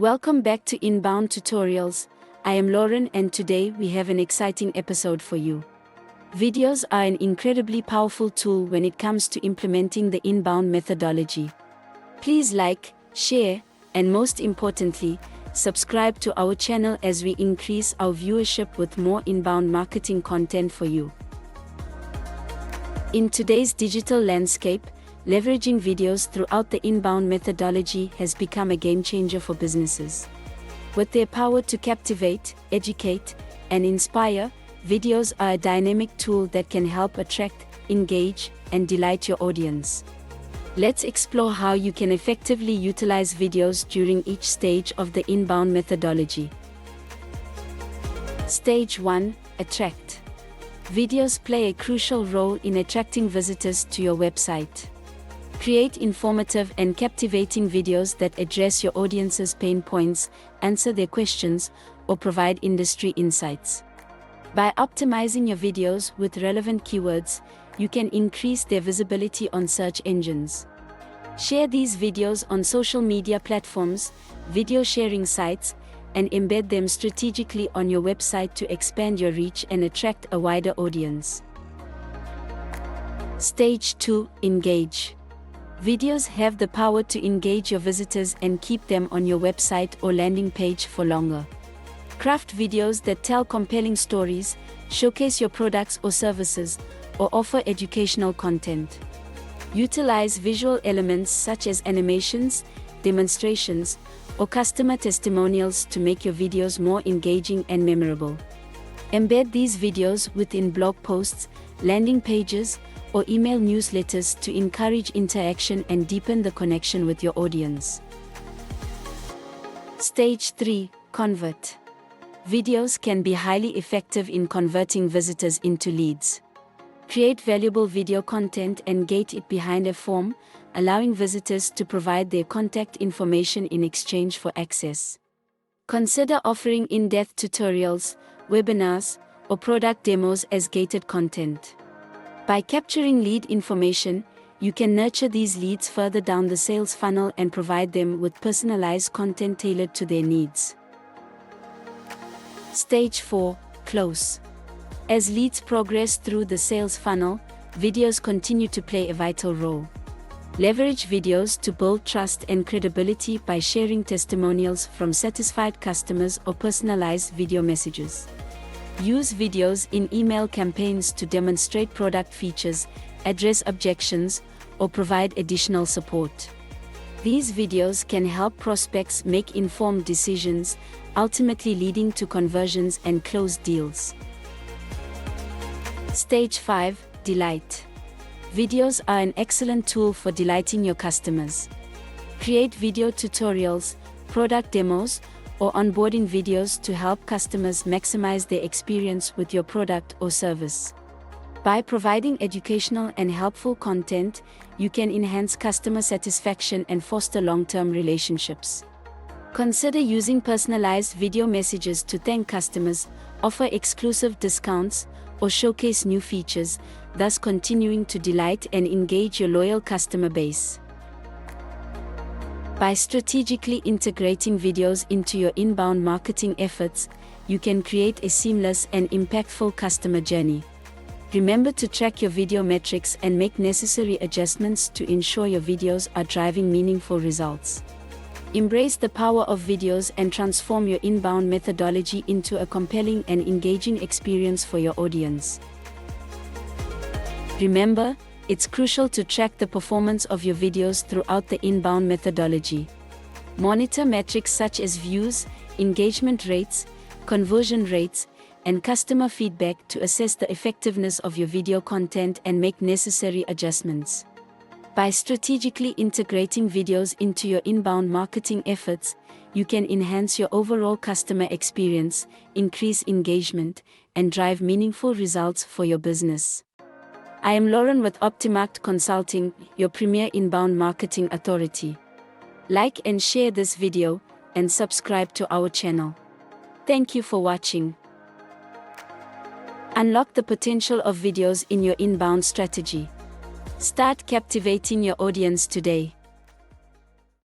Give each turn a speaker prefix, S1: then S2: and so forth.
S1: Welcome back to Inbound Tutorials. I am Lauren and today we have an exciting episode for you. Videos are an incredibly powerful tool when it comes to implementing the inbound methodology. Please like, share, and most importantly, subscribe to our channel as we increase our viewership with more inbound marketing content for you. In today's digital landscape, leveraging videos throughout the inbound methodology has become a game changer for businesses. With their power to captivate, educate, and inspire, videos are a dynamic tool that can help attract, engage, and delight your audience. Let's explore how you can effectively utilize videos during each stage of the inbound methodology. Stage 1: Attract. Videos play a crucial role in attracting visitors to your website. Create informative and captivating videos that address your audience's pain points, answer their questions, or provide industry insights. By optimizing your videos with relevant keywords, you can increase their visibility on search engines. Share these videos on social media platforms, video sharing sites, and embed them strategically on your website to expand your reach and attract a wider audience. Stage 2: Engage. Videos have the power to engage your visitors and keep them on your website or landing page for longer. Craft videos that tell compelling stories, showcase your products or services, or offer educational content. Utilize visual elements such as animations, demonstrations, or customer testimonials to make your videos more engaging and memorable. Embed these videos within blog posts, landing pages, or email newsletters to encourage interaction and deepen the connection with your audience. Stage 3: Convert. Videos can be highly effective in converting visitors into leads. Create valuable video content and gate it behind a form, allowing visitors to provide their contact information in exchange for access. Consider offering in-depth tutorials, webinars, or product demos as gated content. By capturing lead information, you can nurture these leads further down the sales funnel and provide them with personalized content tailored to their needs. Stage 4: Close. As leads progress through the sales funnel, videos continue to play a vital role. Leverage videos to build trust and credibility by sharing testimonials from satisfied customers or personalized video messages. Use videos in email campaigns to demonstrate product features, address objections, or provide additional support. These videos can help prospects make informed decisions, ultimately leading to conversions and closed deals. Stage 5: Delight. Videos are an excellent tool for delighting your customers. Create video tutorials, product demos, or onboarding videos to help customers maximize their experience with your product or service. By providing educational and helpful content, you can enhance customer satisfaction and foster long-term relationships. Consider using personalized video messages to thank customers, offer exclusive discounts, or showcase new features, thus continuing to delight and engage your loyal customer base. By strategically integrating videos into your inbound marketing efforts, you can create a seamless and impactful customer journey. Remember to track your video metrics and make necessary adjustments to ensure your videos are driving meaningful results. Embrace the power of videos and transform your inbound methodology into a compelling and engaging experience for your audience. Remember, it's crucial to track the performance of your videos throughout the inbound methodology. Monitor metrics such as views, engagement rates, conversion rates, and customer feedback to assess the effectiveness of your video content and make necessary adjustments. By strategically integrating videos into your inbound marketing efforts, you can enhance your overall customer experience, increase engagement, and drive meaningful results for your business. I am Lauren with Optimarkt Consulting, your premier inbound marketing authority. Like and share this video, and subscribe to our channel. Thank you for watching. Unlock the potential of videos in your inbound strategy. Start captivating your audience today.